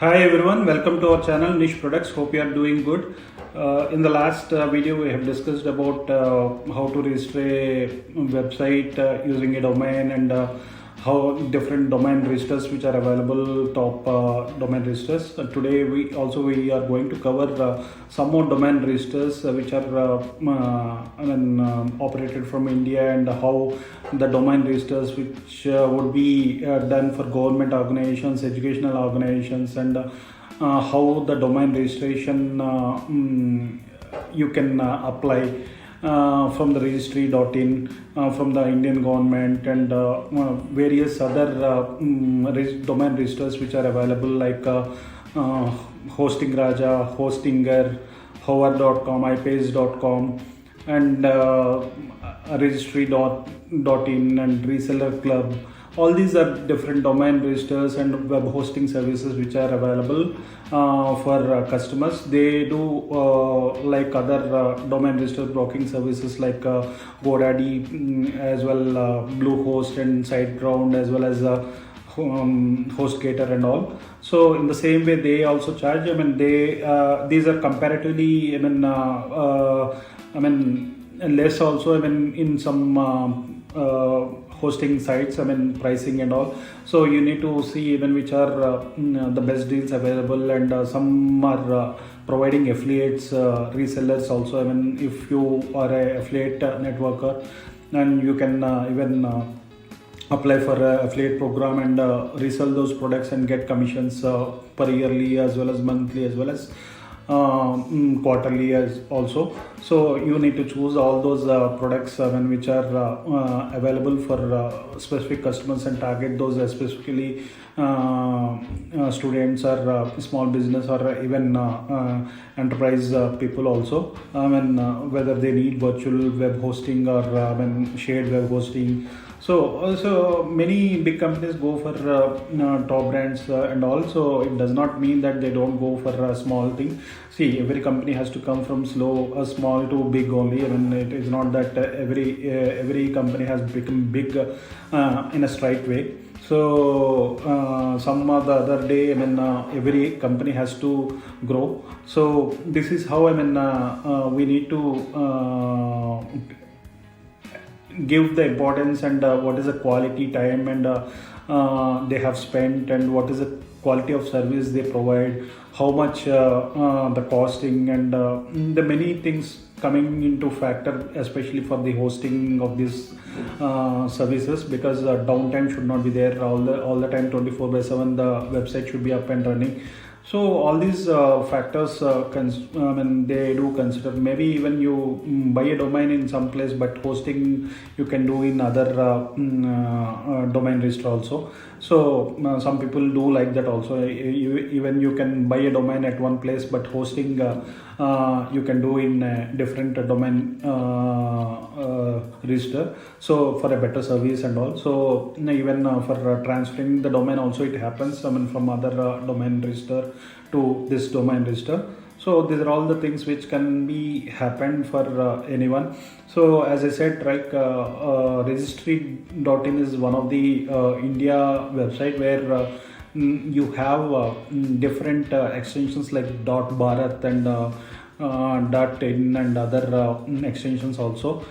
Hi everyone, welcome to our channel Niche Products. Hope you are doing good. In the last video, we have discussed about how to register a website using a domain and how different domain registers which are available, top domain registers. Today we are going to cover some more domain registers which are operated from India, and how the domain registers which would be done for government organizations, educational organizations, and how the domain registration you can apply from the registry.in from the Indian government, and various other domain registers which are available, like Hosting Raja, Hostinger, Hover.com, iPage.com, and registry.in and Reseller Club. All these are different domain registers and web hosting services which are available for customers. They do like other domain register blocking services like GoDaddy, as well Bluehost and SiteGround, as well as HostGator and all. So in the same way, they also charge. These are comparatively less also. In some hosting sites, pricing and all. So you need to see which are the best deals available, and some are providing affiliates, resellers also. If you are a affiliate networker, and you can apply for an affiliate program and resell those products and get commissions per yearly, as well as monthly, as well as quarterly as also. So you need to choose all those products which are available for specific customers, and target those specifically students, or small business, or even enterprise people also. Whether they need virtual web hosting or shared web hosting. So many big companies go for top brands and all. So it does not mean that they don't go for a small thing. See, every company has to come from small to big only. It is not that every company has become big in a straight way. So some of the other day, every company has to grow. So this is how we need to give the importance, and what is the quality time and they have spent, and what is the quality of service they provide, how much the costing, and the many things coming into factor, especially for the hosting of these services, because downtime should not be there all the time. 24/7 the website should be up and running. So all these factors they do consider. Maybe even you buy a domain in some place, but hosting you can do in other domain register also. So some people do like that also. Even you can buy a domain at one place, but hosting you can do in a different domain register, so for a better service and all. So even for transferring the domain also, it happens from other domain register to this domain register. So these are all the things which can be happened for anyone. So as I said, like registry.in is one of the India website where you have different extensions like .bharat and .in and other extensions also.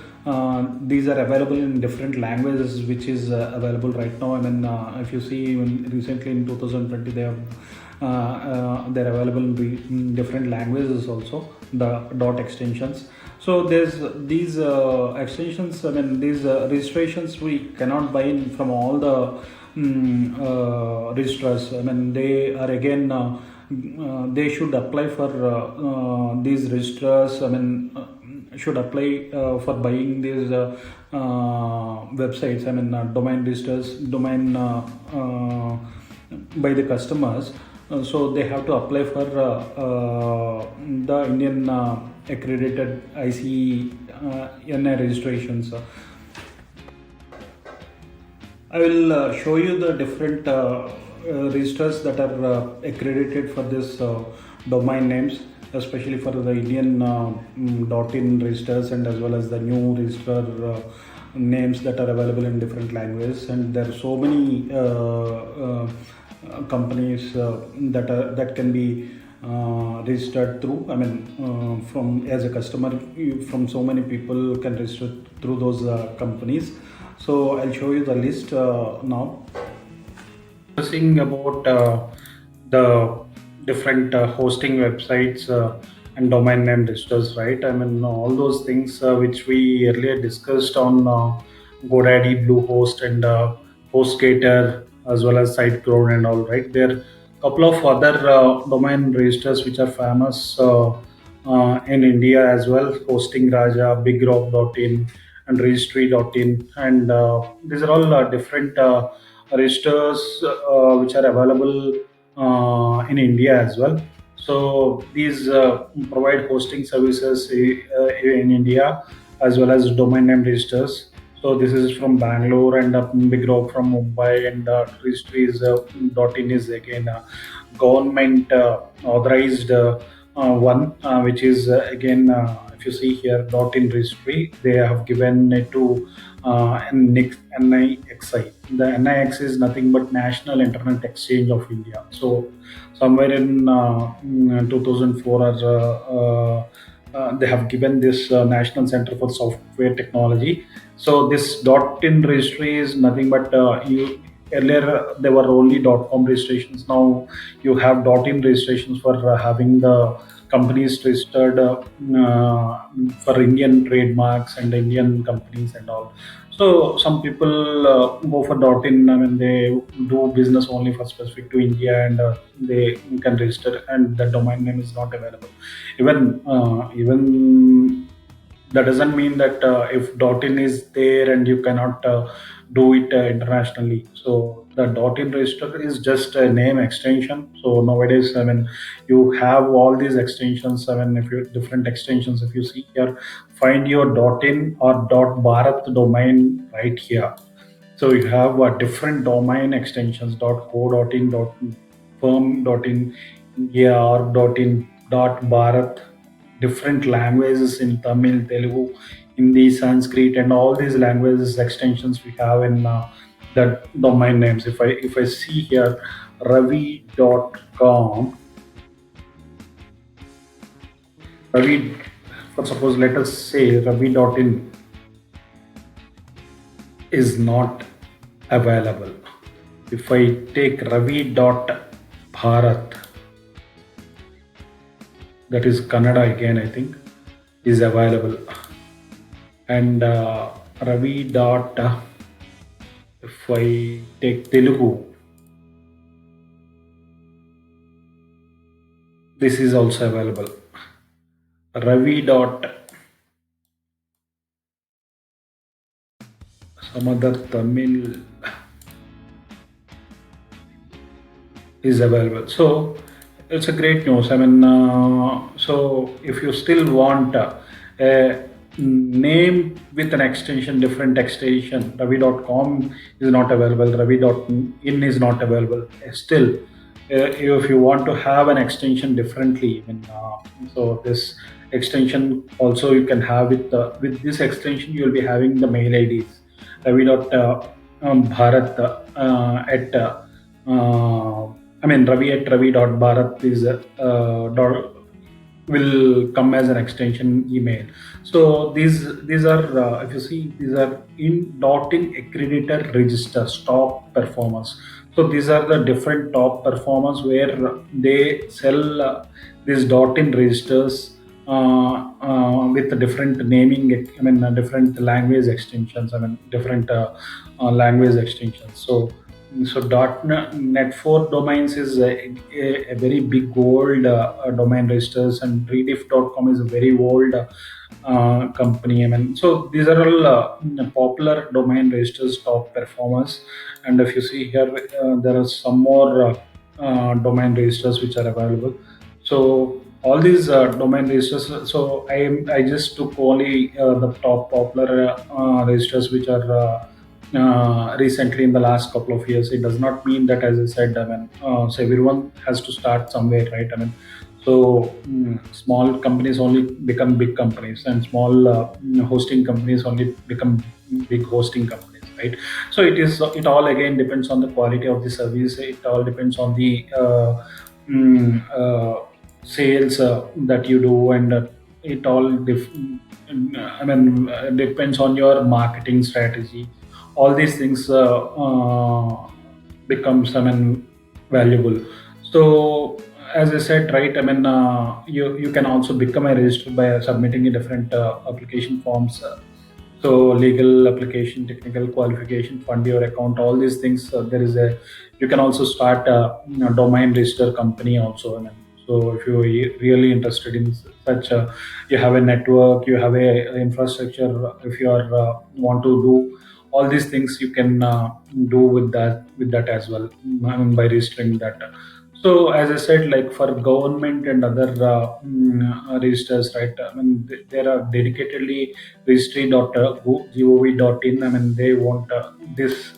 These are available in different languages, which is available right now. If you see, even recently in 2020, they're available in different languages also, the dot extensions. So there's these extensions, these registrations we cannot buy in from all the registrars. They are again they should apply for these registrars. Should apply for buying these websites. Domain registers, domain by the customers. So they have to apply for the Indian accredited ICNA registrations. I will show you the different registers that are accredited for this domain names, especially for the Indian .in registers, and as well as the new register names that are available in different languages. And there are so many companies that can be registered through. I mean, from as a customer, from so many people can register through those companies. So I'll show you the list now. Discussing about the different hosting websites and domain name registers, right? I mean, all those things which we earlier discussed on GoDaddy, Bluehost, and HostGator, as well as SiteGround and all, right? There are a couple of other domain registers which are famous in India as well: Hosting Raja, BigRock.in, and Registry.in, and these are all different registers which are available in India as well. So these provide hosting services in India as well as domain name registers. So this is from Bangalore, and Big Rock from Mumbai, and registry is .in is again government authorized one, which is again, if you see here, .in registry, they have given it to NIXI. The NIX is nothing but National Internet Exchange of India. So somewhere in 2004, or they have given this National Center for Software Technology. So this .in registry is nothing but you. Earlier, there were only .com registrations. Now you have .in registrations for having the companies registered for Indian trademarks and Indian companies and all. So some people go for .in. I mean, they do business only for specific to India, and they can register, and the domain name is not available. Even that doesn't mean that if .in is there and you cannot do it internationally. So the .in register is just a name extension. So nowadays, I mean, you have all these extensions. I mean, if you different extensions, if you see here, find your .in or .bharat domain right here. So you have different domain extensions: .co, .in, .firm, .in India, or .in .bharat, different languages in Tamil, Telugu, Hindi, Sanskrit, and all these languages extensions we have in the domain names. If I see here, Ravi.com, Ravi, for suppose let us say Ravi.in is not available. If I take Ravi.bharat, that is Kannada again, I think, is available. And Ravi dot, if I take Telugu, this is also available. Ravi dot some other Tamil is available. So it's a great news. I mean, so if you still want a name with an extension, different extension, Ravi.com is not available, Ravi.in is not available. Still, if you want to have an extension differently, I mean, so this extension also you can have with this extension you will be having the mail IDs Ravi.bharat at I mean, Ravi at Ravi.bharat is will come as an extension email. So these are if you see, these are in accreditor registers, top performers. So these are the different top performers where they sell these .in registers with different naming. I mean, different language extensions. I mean, different language extensions. So .NET 4 domains is a very big old domain registers, and Rediff.com is a very old company. I mean, so these are all popular domain registers, top performers. And if you see here, there are some more domain registers which are available. So all these domain registers. So I just took only the top popular registers which are. Recently in the last couple of years. It does not mean that, as I said, I mean, so everyone has to start somewhere, right? I mean, so small companies only become big companies, and small hosting companies only become big hosting companies. right? So it all again depends on the quality of the service. It all depends on the mm, uh, sales that you do, and it all depends on your marketing strategy. All these things becomes, valuable. So as I said, right, you can also become a registered by submitting a different application forms. So legal application, technical qualification, fund your account, all these things. There is a You can also start a domain register company also. So if you're really interested in such, you have a network, you have a infrastructure. If you are want to do all these things, you can do with that as well. By registering that. So as I said, like for government and other registers, right? There are dedicatedly registry.gov.in. They want this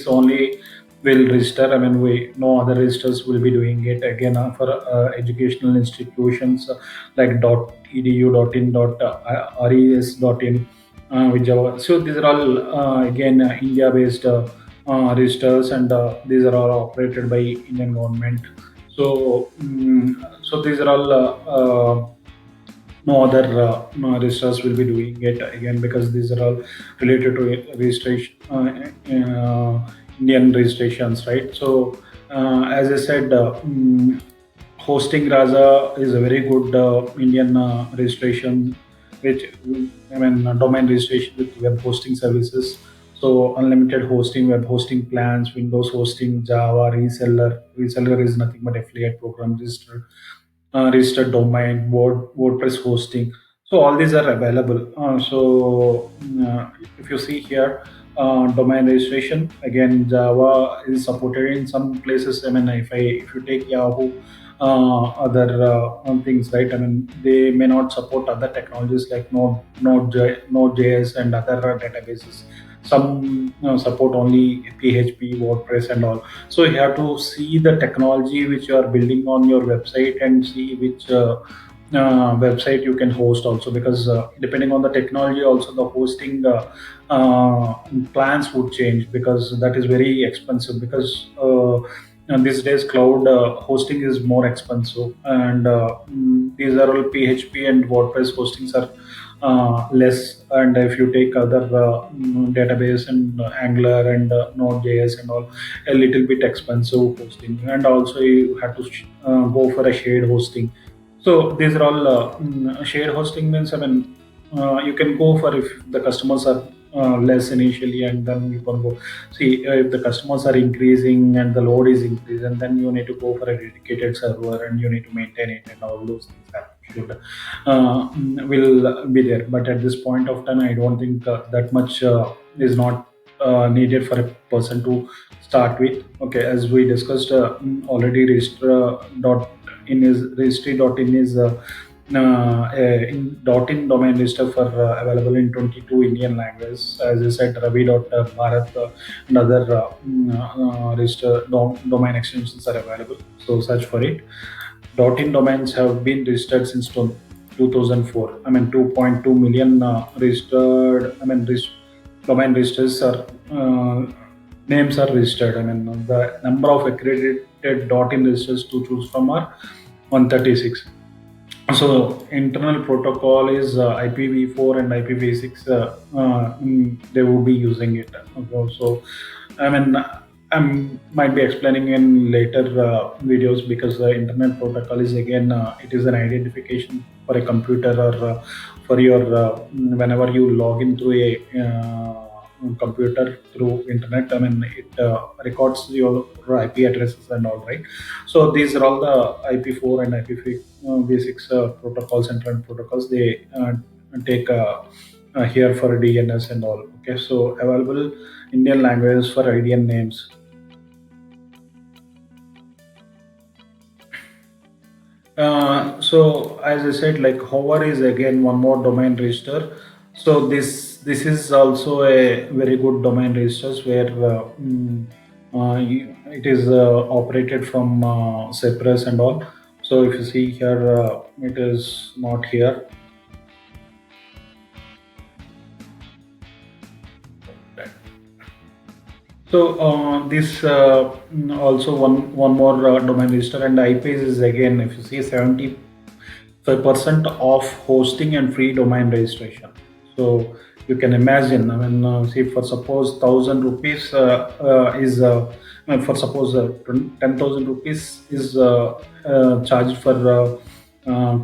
only will register. No other registers will be doing it again for educational institutions like .edu.in, .res.in with Java. So these are all again India-based registers, and these are all operated by Indian government. So these are all no other no registers will be doing it again, because these are all related to registration, Indian registrations, right? So as I said, hosting Raza is a very good Indian registration, which domain registration with web hosting services. So unlimited hosting, web hosting plans, Windows hosting, Java, reseller. Reseller is nothing but affiliate program, registered domain, WordPress hosting. So all these are available. If you see here, domain registration again, Java is supported in some places. If you take Yahoo, other things, right? They may not support other technologies like Node.js and other databases. Some support only PHP, WordPress, and all. So you have to see the technology which you are building on your website, and see which website you can host also, because depending on the technology also, the hosting plans would change, because that is very expensive, because and these days cloud hosting is more expensive, and these are all PHP and WordPress hostings are less. And if you take other database and Angular and Node.js and all, a little bit expensive hosting, and also you have to go for a shared hosting. So these are all shared hosting means, you can go for if the customers are less initially, and then you can go see if the customers are increasing and the load is increasing, then you need to go for a dedicated server, and you need to maintain it, and all those things should will be there. But at this point of time, I don't think that much is not needed for a person to start with. Okay, as we discussed already, registry.in is in domain register for available in 22 Indian languages. As I said, Ravi.Bharat and other register domain extensions are available. So search for it. .in domains have been registered since 2004. 2.2 million registered. Domain registers are names are registered. The number of accredited .in registers to choose from are 136. So internal protocol is IPv4 and IPv6. They will be using it. Okay, so I mean, I might be explaining in later videos, because the internet protocol is again it is an identification for a computer, or for your whenever you log into a computer through internet. It records your IP addresses and all, right? So these are all the IP4 and IPv6 protocols, internet protocols. They take here for DNS and all. Okay, so available Indian languages for IDN names. So as I said, like hover is again one more domain register. So this is also a very good domain registers, where it is operated from Cyprus and all. So if you see here, it is not here. So this also one more domain register, and iPace is again, if you see, 75% of hosting and free domain registration. So you can imagine, I mean, see, for suppose 1,000 rupees is for suppose 10,000 rupees is charged for uh,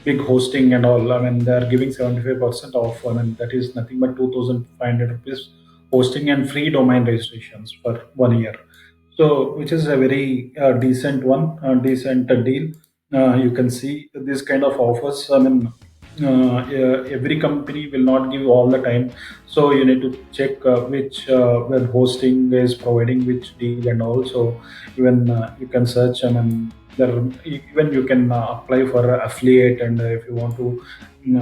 big hosting and all. I mean, they are giving 75% off. I mean, that is nothing but 2,500 rupees hosting and free domain registrations for 1 year. So, which is a very decent one, decent deal. You can see this kind of offers. I mean, every company will not give all the time, so you need to check which where hosting is providing which deal, and also even you can search. I mean, there even you can apply for affiliate, and if you want to, you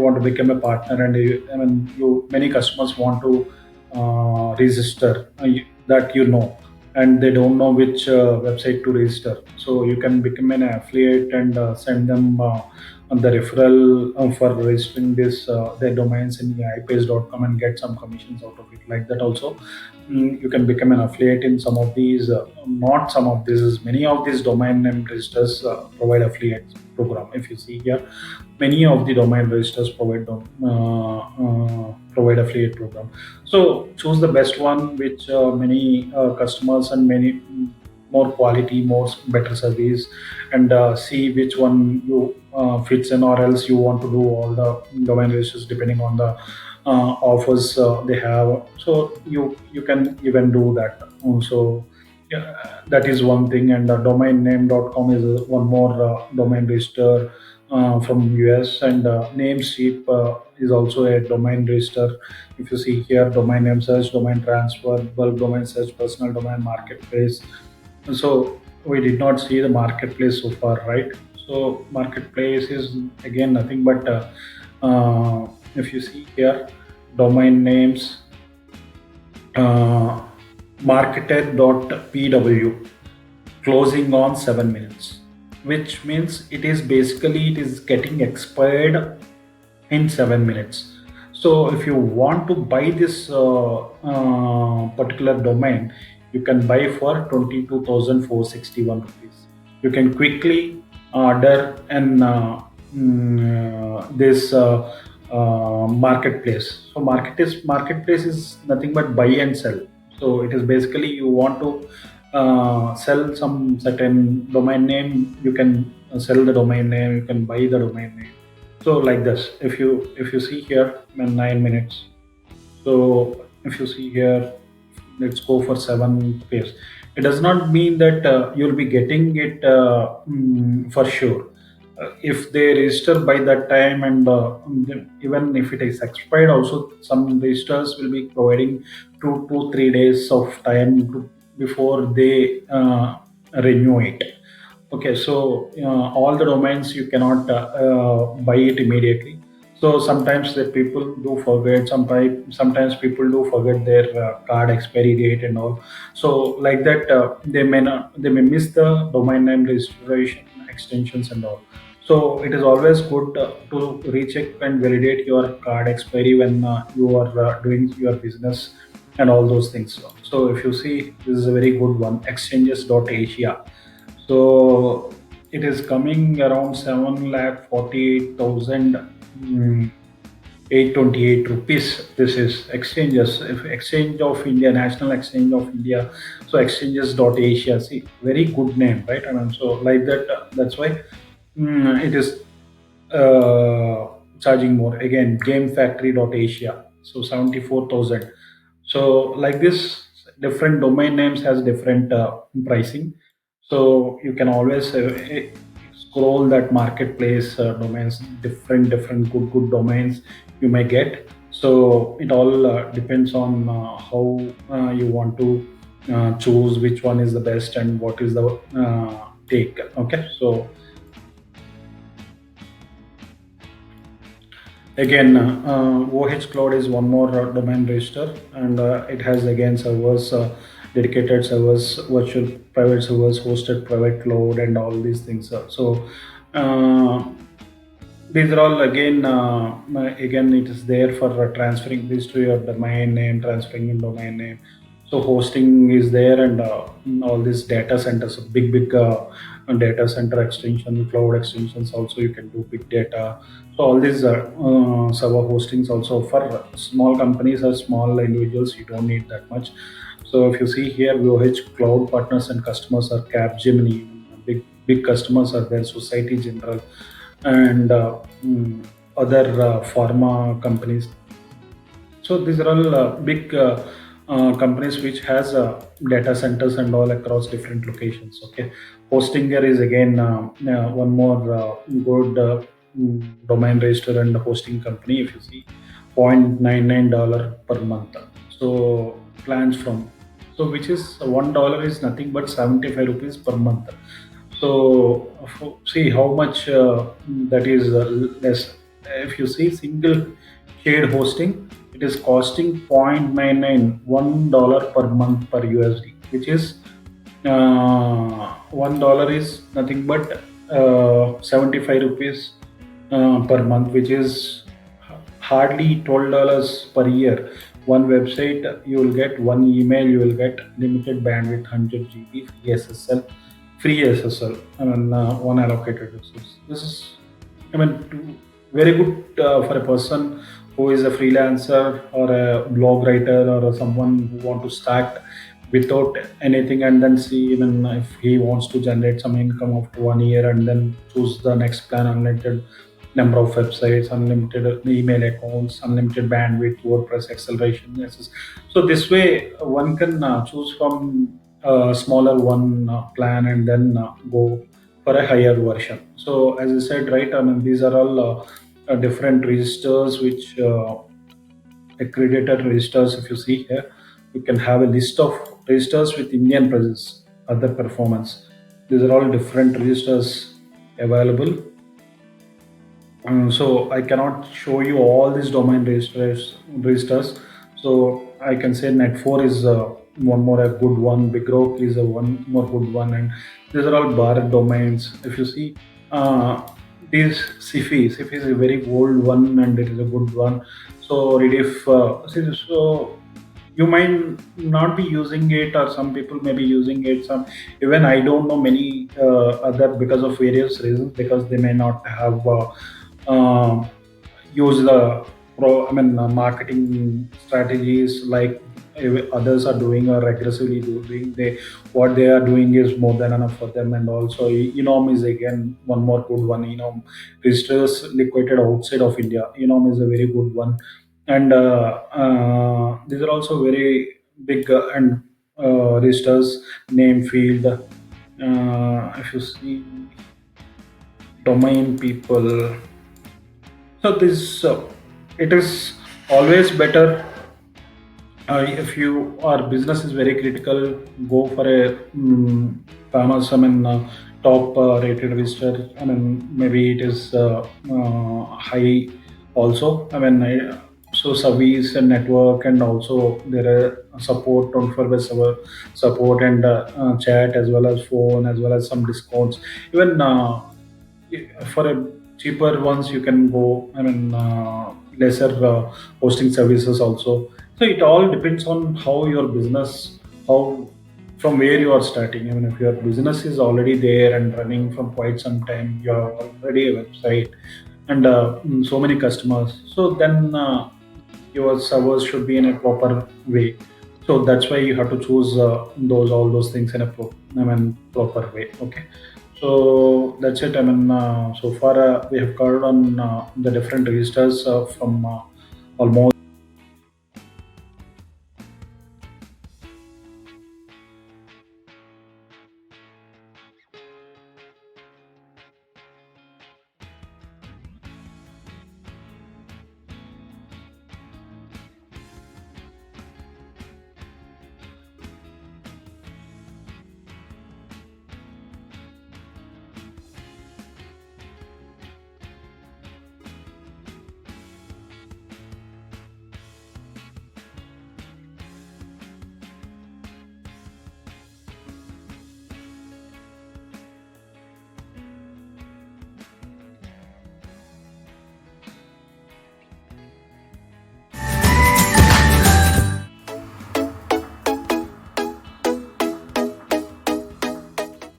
want to become a partner, and I mean, you many customers want to register that, and they don't know which website to register. So you can become an affiliate and send them on the referral for registering this their domains in ipace.com and get some commissions out of it. Like that also, you can become an affiliate in some of these. Not some of these, is many of these domain name registers provide affiliate program. If you see here, many of the domain registers provide affiliate program. So choose the best one, which many customers and many more quality, more better service, and see which one you fits in, or else you want to do all the domain registers depending on the offers they have. So you can even do that. Also, yeah, that is one thing. And domainname.com is one more domain register from US, and Namecheap is also a domain register. If you see here, domain name search, domain transfer, bulk domain search, personal domain, marketplace. So we did not see the marketplace so far, right? So marketplace is again nothing but if you see here, domain names, uh, marketed.pw, closing on 7 minutes, which means it is basically it is getting expired in 7 minutes. So if you want to buy this particular domain, you can buy for 22,461 rupees. You can quickly order and this marketplace. So marketplace is nothing but buy and sell. So it is basically you want to sell some certain domain name, you can sell the domain name, you can buy the domain name. So like this, if you see here, 9 minutes. So if you see here, let's go for 7 pairs. It does not mean that you'll be getting it for sure. If they register by that time, and even if it is expired, also some registers will be providing 2 to 3 days of time before they renew it. Okay, so all the domains you cannot buy it immediately. So sometimes the people do forget. Sometimes people do forget their card expiry date and all. So like that, they may miss the domain name registration extensions and all. So it is always good to recheck and validate your card expiry when you are doing your business and all those things. So if you see, this is a very good one, exchanges.asia. So it is coming around 7,48,000 828 rupees. This is exchanges. If Exchange of India, National Exchange of India. So exchanges.asia. See, very good name, right? I mean, so like that. That's why it is charging more. Again, gamefactory.asia. So 74,000. So like this, different domain names has different pricing. So you can always scroll that marketplace domains, different good domains you may get. So it all depends on how you want to choose which one is the best and what is the take. Okay, so again, OH Cloud is one more domain register, and it has again servers, dedicated servers, virtual private servers, hosted private cloud, and all these things. So uh, These are all again it is there for transferring this to your domain name, transferring in domain name. So hosting is there, and all these data centers, big data center extension, cloud extensions. Also, you can do big data. So all these server hostings also for small companies or small individuals. You don't need that much. So if you see here, VOH cloud partners and customers are Capgemini. Big customers are there. Society General and other pharma companies. So these are all companies which has data centers and all across different locations. Okay, Hostinger is again one more good domain register and hosting company. If you see, $0.99 per month. So plans from, so which is $1 is nothing but 75 rupees per month. So see how much that is less. If you see single shared hosting, it is costing $0.991 per month per USD, which is $1 is nothing but 75 rupees per month, which is hardly $12 per year. One website, you will get one email, you will get limited bandwidth, 100 GB, free SSL, I mean, one allocated resource. This is, I mean, very good for a person who is a freelancer or a blog writer or someone who want to start without anything, and then see even if he wants to generate some income after 1 year, and then choose the next plan: unlimited number of websites, unlimited email accounts, unlimited bandwidth, WordPress acceleration. So this way one can choose from a smaller one plan, and then go for a higher version. So as I said, right, I mean, these are all different registers which accredited registers. If you see here, you can have a list of registers with Indian presence, other performance. These are all different registers available. So I cannot show you all these domain registers. So I can say Net4 is one more a good one. BigRock is a one more good one, and these are all bar domains. If you see, these SIFI is a very old one, and it is a good one. So Rediff, so you might not be using it, or some people may be using it. Some, even I don't know many other, because of various reasons, because they may not have uh, use the marketing strategies like others are doing or aggressively doing. They, what they are doing is more than enough for them. And also Enom is again one more good one. Enom registers liquidated outside of India. Enom is a very good one. And these are also very big and registers. Name field, if you see domain people. So this it is always better if you, our business is very critical, go for a famous, I mean, top rated register. I mean, maybe it is high also. I mean, so service and network, and also there are support, 24 by 7 support, and chat, as well as phone, as well as some discounts. Even for a cheaper ones you can go, I mean, lesser hosting services also. So it all depends on how your business, how, from where you are starting. I mean, if your business is already there and running from quite some time, you are already a website, and so many customers, so then your servers should be in a proper way. So that's why you have to choose those, all those things in a I mean, proper way. Okay, so that's it. I mean, so far we have covered on the different registers from almost